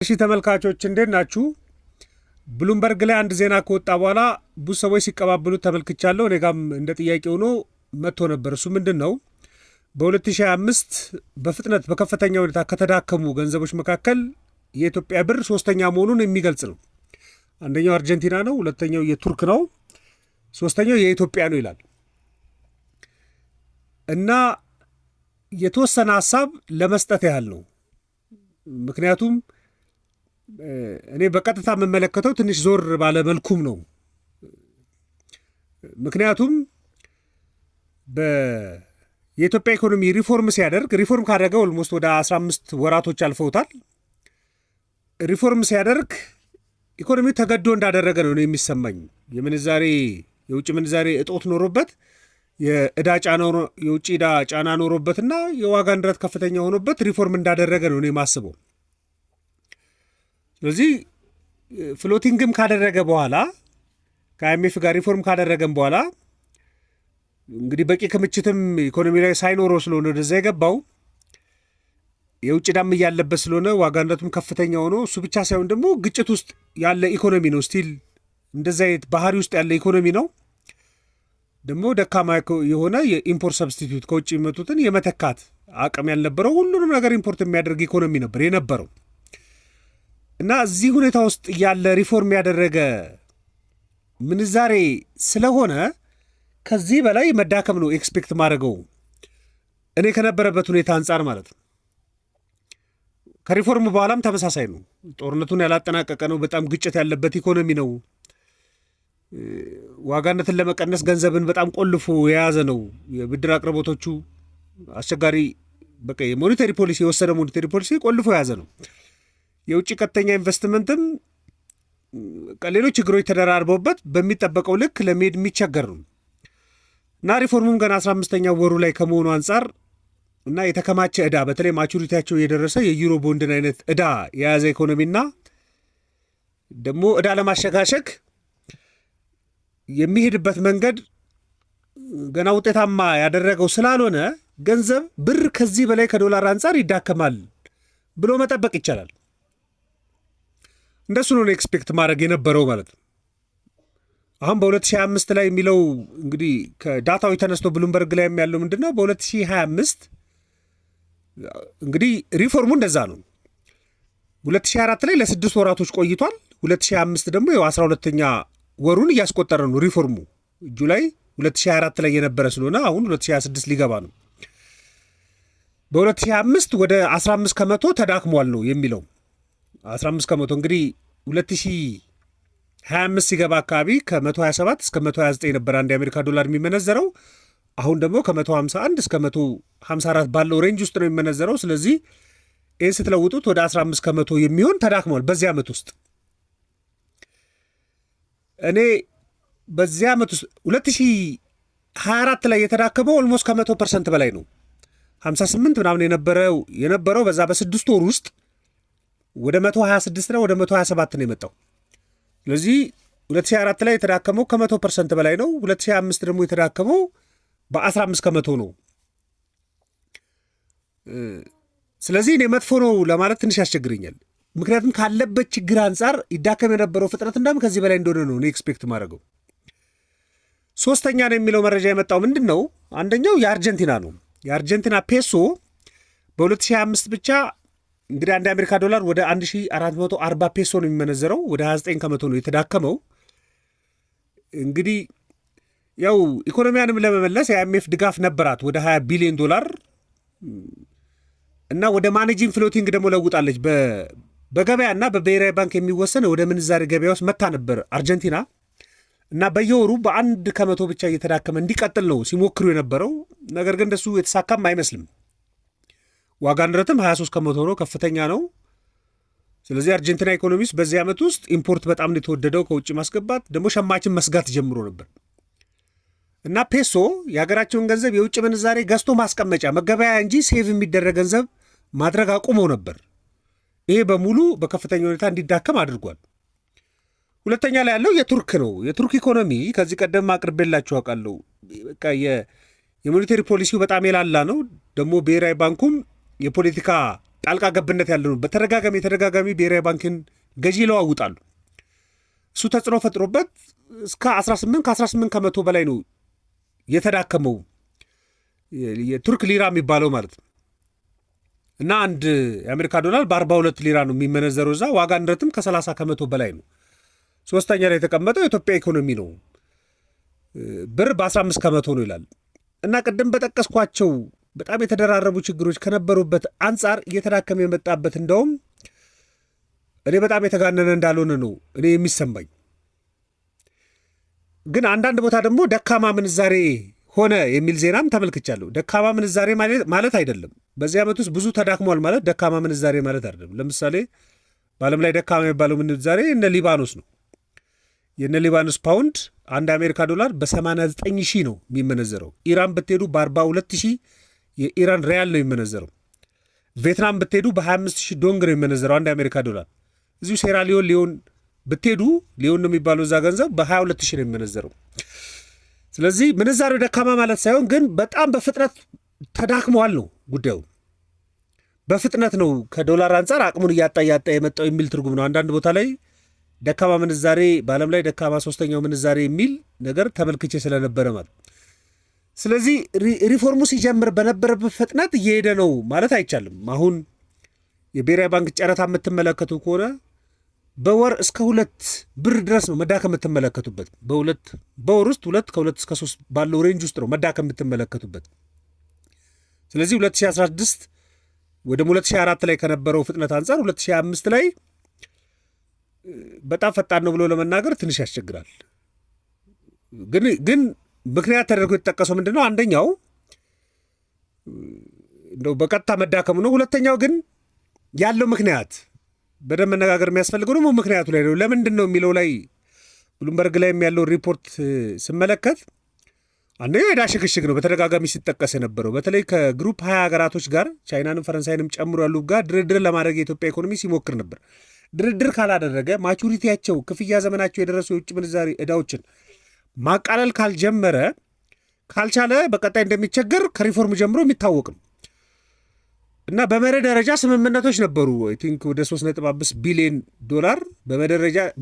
እሺ ተመልካቾች እንዴት ናችሁ? ብሉምበርግ ላይ አንድ ዜና ከወጣ በኋላ ብዙ ሰዎች ሲቀባበሉት ተመልክቻለሁ። እኔ ጋም እንደ ጥያቄ ሆኖ መጥቶ ነበር። እሱ ምንድን ነው? በ2025 በፍጥነት በከፍተኛ ሁኔታ ከተዳከሙ ገንዘቦች መካከል የኢትዮጵያ ብር ሶስተኛ መሆኑን የሚገልጽ ነው። አንደኛው አርጀንቲና ነው፣ ሁለተኛው የቱርክ ነው፣ ሶስተኛው የኢትዮጵያ ነው ይላል እና የተወሰነ ሀሳብ ለመስጠት ያህል ነው። ምክንያቱም እኔ በቀጥታ የምመለከተው ትንሽ ዞር ባለ መልኩም ነው። ምክንያቱም የኢትዮጵያ ኢኮኖሚ ሪፎርም ካደረገ ኦልሞስት ወደ 15 ወራቶች አልፈውታል። ሪፎርም ሲያደርግ ኢኮኖሚ ተገዶ እንዳደረገ ነው የሚሰማኝ። የውጭ ምንዛሬ እጦት ኖሮበት የውጭ ዕዳ ጫና ኖሮበትና የዋጋ ንረት ከፍተኛ ሆኖበት ሪፎርም እንዳደረገ ነው የማስበው። ስለዚህ ፍሎቲንግም ካደረገ በኋላ ከአይኤምኤፍ ጋር ሪፎርም ካደረገም በኋላ እንግዲህ በቂ ክምችትም ኢኮኖሚ ላይ ሳይኖረው ስለሆነ ወደዛ የገባው የውጭ ዕዳም እያለበት ስለሆነ ዋጋ ንረቱም ከፍተኛ ሆኖ እሱ ብቻ ሳይሆን ደግሞ ግጭት ውስጥ ያለ ኢኮኖሚ ነው። ስቲል እንደዛ አይነት ባህሪ ውስጥ ያለ ኢኮኖሚ ነው። ደግሞ ደካማ የሆነ የኢምፖርት ሰብስቲቱት ከውጭ የሚመጡትን የመተካት አቅም ያልነበረው ሁሉንም ነገር ኢምፖርት የሚያደርግ ኢኮኖሚ ነበር የነበረው እና እዚህ ሁኔታ ውስጥ ያለ ሪፎርም ያደረገ ምንዛሬ ስለሆነ ከዚህ በላይ መዳከም ነው ኤክስፔክት ማድረገው እኔ ከነበረበት ሁኔታ አንጻር ማለት ነው። ከሪፎርም በኋላም ተመሳሳይ ነው። ጦርነቱን ያላጠናቀቀ ነው። በጣም ግጭት ያለበት ኢኮኖሚ ነው። ዋጋነትን ለመቀነስ ገንዘብን በጣም ቆልፎ የያዘ ነው። የብድር አቅርቦቶቹ አስቸጋሪ፣ በቃ የሞኔታሪ ፖሊሲ የወሰደ ሞኔታሪ ፖሊሲ ቆልፎ የያዘ ነው። የውጭ ቀጥተኛ ኢንቨስትመንትም ሌሎች ችግሮች ተደራርበውበት በሚጠበቀው ልክ ለመሄድ የሚቸገር ነው እና ሪፎርሙም ገና 15ኛ ወሩ ላይ ከመሆኑ አንጻር እና የተከማቸ ዕዳ በተለይ ማቹሪቲያቸው የደረሰ የዩሮ ቦንድን አይነት ዕዳ የያዘ ኢኮኖሚና ደግሞ ዕዳ ለማሸጋሸግ የሚሄድበት መንገድ ገና ውጤታማ ያደረገው ስላልሆነ ገንዘብ ብር ከዚህ በላይ ከዶላር አንጻር ይዳከማል ብሎ መጠበቅ ይቻላል። እንደሱ ነው ኤክስፔክት ማድረግ የነበረው ማለት ነው። አሁን በ2025 ላይ የሚለው እንግዲህ ከዳታው ተነስቶ ብሉምበርግ ላይ ያለው ምንድን ነው? በ2025 እንግዲህ ሪፎርሙ እንደዛ ነው። 2024 ላይ ለ6 ወራቶች ቆይቷል። 2025 ደግሞ የው 12ኛ ወሩን እያስቆጠረ ነው ሪፎርሙ። ጁላይ 2024 ላይ የነበረ ስለሆነ አሁን 2026 ሊገባ ነው። በ2025 ወደ 15 ከመቶ ተዳክሟል ነው የሚለው። 15 ከመቶ እንግዲህ 2025 ሲገባ አካባቢ ከ127 እስከ 129 ነበር አንድ የአሜሪካ ዶላር የሚመነዘረው። አሁን ደግሞ ከ151 እስከ 154 ባለው ሬንጅ ውስጥ ነው የሚመነዘረው። ስለዚህ ይህን ስትለውጡት ወደ 15 ከመቶ የሚሆን ተዳክሟል በዚህ ዓመት ውስጥ። እኔ በዚህ ዓመት ውስጥ 2024 ላይ የተዳከመው ኦልሞስት ከ100% በላይ ነው። 58 ምናምን የነበረው በዛ በስድስት ወር ውስጥ ወደ 126 ነው ወደ 127 ነው የመጣው። ስለዚህ 2024 ላይ የተዳከመው ከ100% በላይ ነው። 2025 ደግሞ የተዳከመው በ15 ከመቶ ነው። ስለዚህ እኔ መጥፎ ነው ለማለት ትንሽ ያስቸግረኛል። ምክንያቱም ካለበት ችግር አንጻር ይዳከም የነበረው ፍጥነት እንዳም ከዚህ በላይ እንደሆነ ነው ኤክስፔክት ማድረገው። ሶስተኛ ነው የሚለው መረጃ የመጣው ምንድን ነው? አንደኛው የአርጀንቲና ነው። የአርጀንቲና ፔሶ በ2025 ብቻ እንግዲህ አንድ የአሜሪካ ዶላር ወደ 1440 ፔሶ ነው የሚመነዘረው። ወደ 29 ከመቶ ነው የተዳከመው። እንግዲህ ያው ኢኮኖሚያንም ለመመለስ የአይኤምኤፍ ድጋፍ ነበራት ወደ 20 ቢሊዮን ዶላር እና ወደ ማኔጂንግ ፍሎቲንግ ደግሞ ለውጣለች። በገበያና በብሔራዊ ባንክ የሚወሰን ወደ ምንዛሬ ገበያ ውስጥ መታ ነበር አርጀንቲና እና በየወሩ በ1 ከመቶ ብቻ እየተዳከመ እንዲቀጥል ነው ሲሞክሩ የነበረው። ነገር ግን እንደሱ የተሳካም አይመስልም። ዋጋ ንረትም 23 ከመቶ ነው፣ ከፍተኛ ነው። ስለዚህ አርጀንቲና ኢኮኖሚስ በዚህ ዓመት ውስጥ ኢምፖርት በጣም የተወደደው ከውጭ ማስገባት ደግሞ ሸማችን መስጋት ጀምሮ ነበር እና ፔሶ የሀገራቸውን ገንዘብ የውጭ ምንዛሬ ገዝቶ ማስቀመጫ መገበያ እንጂ ሴቭ የሚደረግ ገንዘብ ማድረግ አቁመው ነበር። ይሄ በሙሉ በከፍተኛ ሁኔታ እንዲዳከም አድርጓል። ሁለተኛ ላይ ያለው የቱርክ ነው። የቱርክ ኢኮኖሚ ከዚህ ቀደም አቅርቤላችሁ አውቃለሁ። በቃ የሞኔታሪ ፖሊሲው በጣም የላላ ነው። ደግሞ ብሔራዊ ባንኩም የፖለቲካ ጣልቃ ገብነት ያለ ነው። በተደጋጋሚ ብሔራዊ ባንክን ገዢ ይለዋውጣሉ። እሱ ተጽዕኖ ፈጥሮበት እስከ 18 ከመቶ በላይ ነው የተዳከመው የቱርክ ሊራ የሚባለው ማለት ነው። እና አንድ የአሜሪካ ዶላር በ42 ሊራ ነው የሚመነዘረው እዛ። ዋጋ ንረትም ከ30 ከመቶ በላይ ነው። ሶስተኛ ላይ የተቀመጠው የኢትዮጵያ ኢኮኖሚ ነው። ብር በ15 ከመቶ ነው ይላል። እና ቅድም በጠቀስኳቸው በጣም የተደራረቡ ችግሮች ከነበሩበት አንጻር እየተዳከመ የመጣበት እንደውም እኔ በጣም የተጋነነ እንዳልሆነ ነው እኔ የሚሰማኝ። ግን አንዳንድ ቦታ ደግሞ ደካማ ምንዛሬ ሆነ የሚል ዜናም ተመልክቻለሁ። ደካማ ምንዛሬ ማለት አይደለም። በዚህ ዓመት ውስጥ ብዙ ተዳክሟል ማለት ደካማ ምንዛሬ ማለት አይደለም። ለምሳሌ በዓለም ላይ ደካማ የሚባለው ምንዛሬ እነ ሊባኖስ ነው። የእነ ሊባኖስ ፓውንድ አንድ አሜሪካ ዶላር በ89 ሺህ ነው የሚመነዘረው። ኢራን ብትሄዱ በ42 ሺህ የኢራን ሪያል ነው የሚመነዘረው። ቪየትናም ብትሄዱ በ25 ሺህ ዶንግ ነው የሚመነዘረው አንድ አሜሪካ ዶላር። እዚሁ ሊዮን ብትሄዱ ሊዮን ነው የሚባለው እዛ ገንዘብ በ22 ሺህ ነው የሚመነዘረው። ስለዚህ ምንዛሬው ደካማ ማለት ሳይሆን ግን በጣም በፍጥነት ተዳክመዋል ነው ጉዳዩ። በፍጥነት ነው ከዶላር አንጻር አቅሙን እያጣ የመጣው የሚል ትርጉም ነው። አንዳንድ ቦታ ላይ ደካማ ምንዛሬ በዓለም ላይ ደካማ ሶስተኛው ምንዛሬ የሚል ነገር ተመልክቼ ስለነበረ ማለት። ስለዚህ ሪፎርሙ ሲጀምር በነበረበት ፍጥነት እየሄደ ነው ማለት አይቻልም። አሁን የብሔራዊ ባንክ ጨረታ የምትመለከቱ ከሆነ በወር እስከ 2 ብር ድረስ ነው መዳከም የምትመለከቱበት። በወር ውስጥ 2 እስከ 3 ባለው ሬንጅ ውስጥ ነው መዳከም የምትመለከቱበት። ስለዚህ 2016 ወደ 2004 ላይ ከነበረው ፍጥነት አንጻር 2025 ላይ በጣም ፈጣን ነው ብሎ ለመናገር ትንሽ ያስቸግራል። ግን ምክንያት ተደርጎ የተጠቀሰው ምንድን ነው? አንደኛው እንደው በቀጥታ መዳከሙ ነው። ሁለተኛው ግን ያለው ምክንያት በደንብ መነጋገር የሚያስፈልገው ደግሞ ምክንያቱ ላይ ነው። ለምንድን ነው የሚለው ላይ ብሉምበርግ ላይም ያለው ሪፖርት ስመለከት አንደኛው የዕዳ ሽግሽግ ነው በተደጋጋሚ ሲጠቀስ የነበረው። በተለይ ከግሩፕ 20 ሀገራቶች ጋር ቻይናንም ፈረንሳይንም ጨምሮ ያሉ ጋር ድርድር ለማድረግ የኢትዮጵያ ኢኮኖሚ ሲሞክር ነበር። ድርድር ካላደረገ ማቹሪቲያቸው ክፍያ ዘመናቸው የደረሱ የውጭ ምንዛሪ ዕዳዎችን ማቃለል ካልቻለ በቀጣይ እንደሚቸገር ከሪፎርም ጀምሮ የሚታወቅ ነው። እና በመርህ ደረጃ ስምምነቶች ነበሩ። አይ ቲንክ ወደ 3.5 ቢሊዮን ዶላር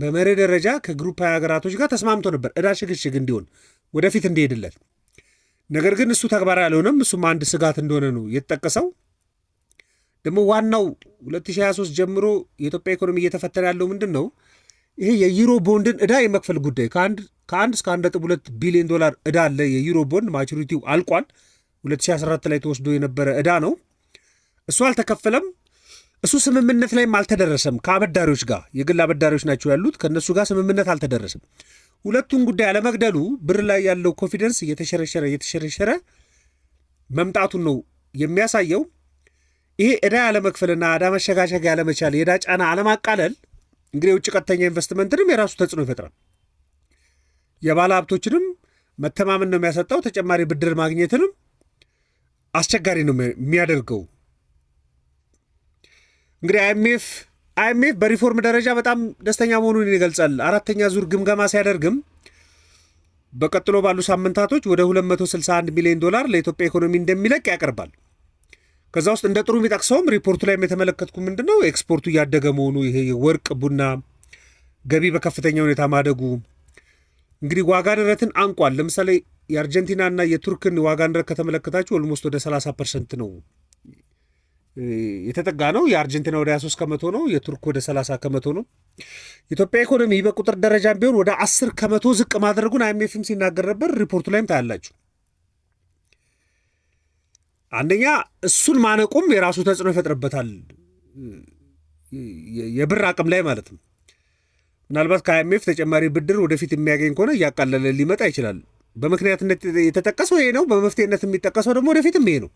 በመርህ ደረጃ ከግሩፕ 20 ሀገራቶች ጋር ተስማምቶ ነበር ዕዳ ሽግሽግ እንዲሆን ወደፊት እንዲሄድለት። ነገር ግን እሱ ተግባራዊ አልሆነም። እሱም አንድ ስጋት እንደሆነ ነው የተጠቀሰው። ደግሞ ዋናው 2023 ጀምሮ የኢትዮጵያ ኢኮኖሚ እየተፈተነ ያለው ምንድን ነው? ይሄ የዩሮ ቦንድን ዕዳ የመክፈል ጉዳይ ከ1 እስከ 1.2 ቢሊዮን ዶላር ዕዳ አለ። የዩሮ ቦንድ ማቹሪቲው አልቋል። 2014 ላይ ተወስዶ የነበረ ዕዳ ነው። እሱ አልተከፈለም። እሱ ስምምነት ላይም አልተደረሰም። ከአበዳሪዎች ጋር የግል አበዳሪዎች ናቸው ያሉት፣ ከእነሱ ጋር ስምምነት አልተደረሰም። ሁለቱን ጉዳይ አለመግደሉ ብር ላይ ያለው ኮንፊደንስ እየተሸረሸረ መምጣቱን ነው የሚያሳየው። ይሄ ዕዳ ያለመክፈልና ዕዳ መሸጋሸግ ያለመቻል፣ የዕዳ ጫና አለማቃለል እንግዲህ የውጭ ቀጥተኛ ኢንቨስትመንትንም የራሱ ተጽዕኖ ይፈጥራል። የባለ ሀብቶችንም መተማመን ነው የሚያሰጣው። ተጨማሪ ብድር ማግኘትንም አስቸጋሪ ነው የሚያደርገው። እንግዲህ አይኤምኤፍ በሪፎርም ደረጃ በጣም ደስተኛ መሆኑን ይገልጻል። 4ኛ ዙር ግምገማ ሲያደርግም በቀጥሎ ባሉ ሳምንታቶች ወደ 261 ሚሊዮን ዶላር ለኢትዮጵያ ኢኮኖሚ እንደሚለቅ ያቀርባል። ከዛ ውስጥ እንደ ጥሩ የሚጠቅሰውም ሪፖርቱ ላይ የተመለከትኩ ምንድነው ኤክስፖርቱ እያደገ መሆኑ፣ ይሄ የወርቅ ቡና ገቢ በከፍተኛ ሁኔታ ማደጉ እንግዲህ ዋጋ ንረትን አንቋል። ለምሳሌ የአርጀንቲናና የቱርክን ዋጋ ንረት ከተመለከታችሁ ኦልሞስት ወደ 30% ነው የተጠጋ ነው። የአርጀንቲና ወደ 23 ከመቶ ነው፣ የቱርክ ወደ 30 ከመቶ ነው። ኢትዮጵያ ኢኮኖሚ በቁጥር ደረጃ ቢሆን ወደ 10 ከመቶ ዝቅ ማድረጉን አይኤምኤፍም ሲናገር ነበር። ሪፖርቱ ላይም ታያላችሁ። አንደኛ እሱን ማነቁም የራሱ ተጽዕኖ ይፈጥርበታል፣ የብር አቅም ላይ ማለት ነው። ምናልባት ከአይኤምኤፍ ተጨማሪ ብድር ወደፊት የሚያገኝ ከሆነ እያቃለለ ሊመጣ ይችላል። በምክንያትነት የተጠቀሰው ይሄ ነው። በመፍትሄነት የሚጠቀሰው ደግሞ ወደፊትም ይሄ ነው።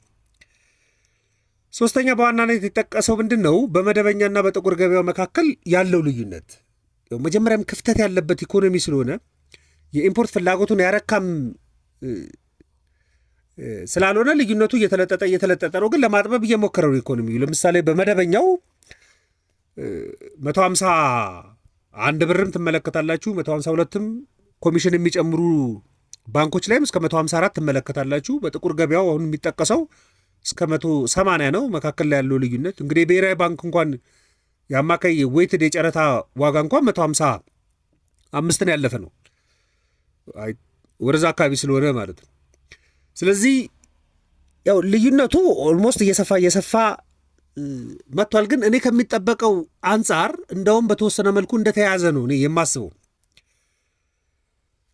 ሶስተኛ በዋናነት የተጠቀሰው ምንድን ነው? በመደበኛና በጥቁር ገበያው መካከል ያለው ልዩነት። መጀመሪያም ክፍተት ያለበት ኢኮኖሚ ስለሆነ የኢምፖርት ፍላጎቱን ያረካም ስላልሆነ ልዩነቱ እየተለጠጠ ነው። ግን ለማጥበብ እየሞከረው ኢኮኖሚው ለምሳሌ በመደበኛው 151 ብርም ትመለከታላችሁ፣ 152ም ኮሚሽን የሚጨምሩ ባንኮች ላይም እስከ 154 ትመለከታላችሁ። በጥቁር ገበያው አሁን የሚጠቀሰው እስከ 180 ነው መካከል ላይ ያለው ልዩነት። እንግዲህ ብሔራዊ ባንክ እንኳን የአማካይ ዌይትድ የጨረታ ዋጋ እንኳን 155 ነው ያለፈ ነው ወደዛ አካባቢ ስለሆነ ማለት ነው። ስለዚህ ያው ልዩነቱ ኦልሞስት እየሰፋ መጥቷል። ግን እኔ ከሚጠበቀው አንጻር እንደውም በተወሰነ መልኩ እንደተያዘ ነው እኔ የማስበው።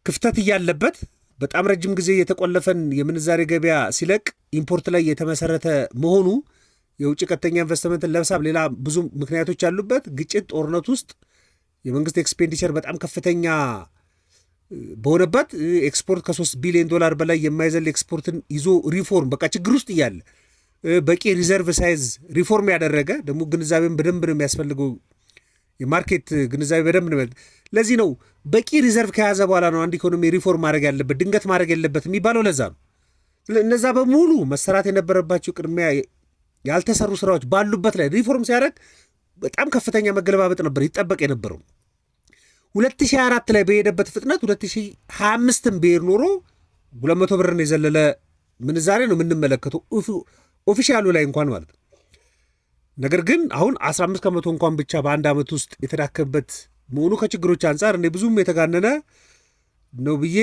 ክፍተት እያለበት በጣም ረጅም ጊዜ የተቆለፈን የምንዛሬ ገበያ ሲለቅ ኢምፖርት ላይ የተመሰረተ መሆኑ የውጭ ቀጥተኛ ኢንቨስትመንትን ለመሳብ ሌላ ብዙ ምክንያቶች ያሉበት ግጭት፣ ጦርነት ውስጥ የመንግስት ኤክስፔንዲቸር በጣም ከፍተኛ በሆነበት ኤክስፖርት ከ3 ቢሊዮን ዶላር በላይ የማይዘል ኤክስፖርትን ይዞ ሪፎርም በቃ ችግር ውስጥ እያለ በቂ ሪዘርቭ ሳይዝ ሪፎርም ያደረገ ደግሞ ግንዛቤን በደንብ ነው የሚያስፈልገው። የማርኬት ግንዛቤ በደንብ ነው። ለዚህ ነው በቂ ሪዘርቭ ከያዘ በኋላ ነው አንድ ኢኮኖሚ ሪፎርም ማድረግ ያለበት፣ ድንገት ማድረግ የለበት የሚባለው ለዛ ነው። እነዛ በሙሉ መሰራት የነበረባቸው ቅድሚያ ያልተሰሩ ስራዎች ባሉበት ላይ ሪፎርም ሲያደርግ በጣም ከፍተኛ መገለባበጥ ነበር ይጠበቅ የነበረው። 2024 ላይ በሄደበት ፍጥነት 2025ም ብሄር ኖሮ 200 ብርን የዘለለ ምንዛሬ ነው የምንመለከተው ኦፊሻሉ ላይ እንኳን ማለት ነው። ነገር ግን አሁን 15 ከመቶ እንኳን ብቻ በአንድ ዓመት ውስጥ የተዳከመበት መሆኑ ከችግሮች አንጻር እኔ ብዙም የተጋነነ ነው ብዬ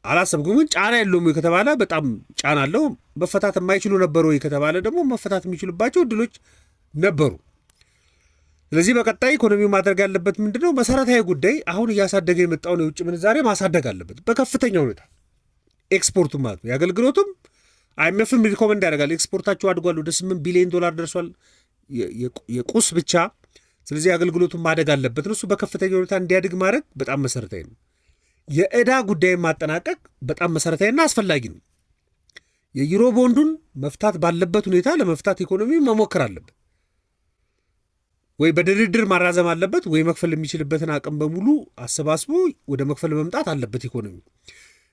አላሰብኩም። ግን ጫና የለውም ከተባለ በጣም ጫና አለው። መፈታት የማይችሉ ነበሩ ከተባለ ደግሞ መፈታት የሚችሉባቸው እድሎች ነበሩ። ስለዚህ በቀጣይ ኢኮኖሚው ማድረግ ያለበት ምንድነው? መሰረታዊ ጉዳይ አሁን እያሳደገ የመጣውን የውጭ ምንዛሬ ማሳደግ አለበት በከፍተኛ ሁኔታ። ኤክስፖርቱ ማለት ነው የአገልግሎቱም አይኤምኤፍም ሪኮመንድ ያደርጋል። ኤክስፖርታቸው አድጓል፣ ወደ 8 ቢሊዮን ዶላር ደርሷል የቁስ ብቻ። ስለዚህ አገልግሎቱን ማደግ አለበት። እሱ በከፍተኛ ሁኔታ እንዲያድግ ማድረግ በጣም መሰረታዊ ነው። የዕዳ ጉዳይን ማጠናቀቅ በጣም መሰረታዊና አስፈላጊ ነው። የዩሮ ቦንዱን መፍታት ባለበት ሁኔታ ለመፍታት ኢኮኖሚ መሞከር አለበት። ወይ በድርድር ማራዘም አለበት፣ ወይ መክፈል የሚችልበትን አቅም በሙሉ አሰባስቦ ወደ መክፈል መምጣት አለበት ኢኮኖሚ።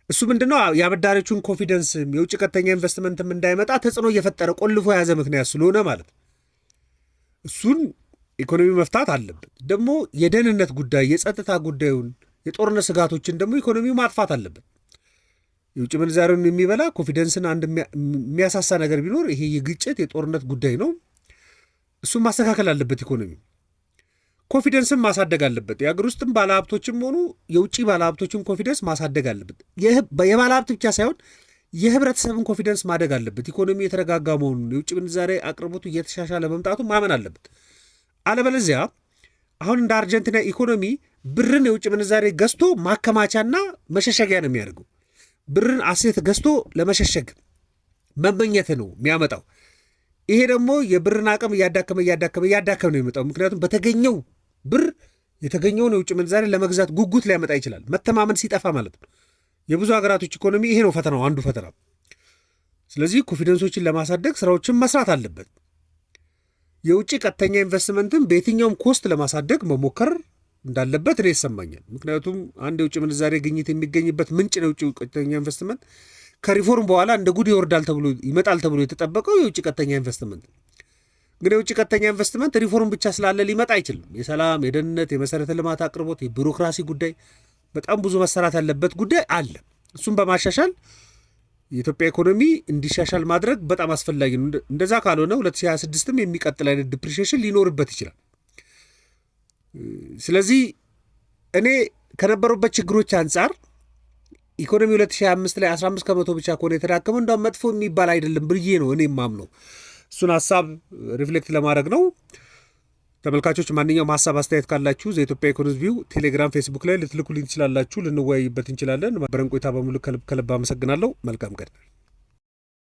እሱ ምንድነው የአበዳሪዎቹን ኮንፊደንስ የውጭ ቀጥተኛ ኢንቨስትመንትም እንዳይመጣ ተጽዕኖ እየፈጠረ ቆልፎ የያዘ ምክንያት ስለሆነ ማለት ነው። እሱን ኢኮኖሚ መፍታት አለበት። ደግሞ የደህንነት ጉዳይ፣ የጸጥታ ጉዳዩን፣ የጦርነት ስጋቶችን ደግሞ ኢኮኖሚው ማጥፋት አለበት። የውጭ ምንዛሬውን የሚበላ ኮንፊደንስን አንድ የሚያሳሳ ነገር ቢኖር ይሄ የግጭት የጦርነት ጉዳይ ነው። እሱም ማስተካከል አለበት። ኢኮኖሚ ኮንፊደንስን ማሳደግ አለበት። የሀገር ውስጥም ባለሀብቶችም ሆኑ የውጭ ባለሀብቶችም ኮንፊደንስ ማሳደግ አለበት። የባለሀብት ብቻ ሳይሆን የህብረተሰብን ኮንፊደንስ ማደግ አለበት። ኢኮኖሚ የተረጋጋ መሆኑን፣ የውጭ ምንዛሬ አቅርቦቱ እየተሻሻለ መምጣቱ ማመን አለበት። አለበለዚያ አሁን እንደ አርጀንቲና ኢኮኖሚ ብርን የውጭ ምንዛሬ ገዝቶ ማከማቻና መሸሸጊያ ነው የሚያደርገው። ብርን አሴት ገዝቶ ለመሸሸግ መመኘት ነው የሚያመጣው። ይሄ ደግሞ የብርን አቅም እያዳከመ ነው የሚመጣው። ምክንያቱም በተገኘው ብር የተገኘውን የውጭ ምንዛሬ ለመግዛት ጉጉት ሊያመጣ ይችላል፣ መተማመን ሲጠፋ ማለት ነው። የብዙ ሀገራቶች ኢኮኖሚ ይሄ ነው ፈተናው፣ አንዱ ፈተና። ስለዚህ ኮንፊደንሶችን ለማሳደግ ስራዎችን መስራት አለበት። የውጭ ቀጥተኛ ኢንቨስትመንትን በየትኛውም ኮስት ለማሳደግ መሞከር እንዳለበት እኔ ይሰማኛል። ምክንያቱም አንድ የውጭ ምንዛሬ ግኝት የሚገኝበት ምንጭ ነው የውጭ ቀጥተኛ ኢንቨስትመንት። ከሪፎርም በኋላ እንደ ጉድ ይመጣል ተብሎ የተጠበቀው የውጭ ቀጥተኛ ኢንቨስትመንት ግን የውጭ ቀጥተኛ ኢንቨስትመንት ሪፎርም ብቻ ስላለ ሊመጣ አይችልም። የሰላም፣ የደህንነት፣ የመሰረተ ልማት አቅርቦት፣ የቢሮክራሲ ጉዳይ በጣም ብዙ መሰራት ያለበት ጉዳይ አለ። እሱም በማሻሻል የኢትዮጵያ ኢኮኖሚ እንዲሻሻል ማድረግ በጣም አስፈላጊ ነው። እንደዛ ካልሆነ 2026ም የሚቀጥል አይነት ዲፕሪሺየሽን ሊኖርበት ይችላል። ስለዚህ እኔ ከነበሩበት ችግሮች አንጻር ኢኮኖሚ 2025 ላይ 15 ከመቶ ብቻ ከሆነ የተዳከመው እንደውም መጥፎ የሚባል አይደለም ብዬ ነው እኔ የማምነው። እሱን ሀሳብ ሪፍሌክት ለማድረግ ነው። ተመልካቾች ማንኛውም ሀሳብ አስተያየት ካላችሁ ዘኢትዮጵያ ኢኮኖሚ ቪው ቴሌግራም፣ ፌስቡክ ላይ ልትልኩልኝ ትችላላችሁ። ልንወያይበት እንችላለን። በረን ቆይታ በሙሉ ከልብ አመሰግናለሁ። መልካም ቀን።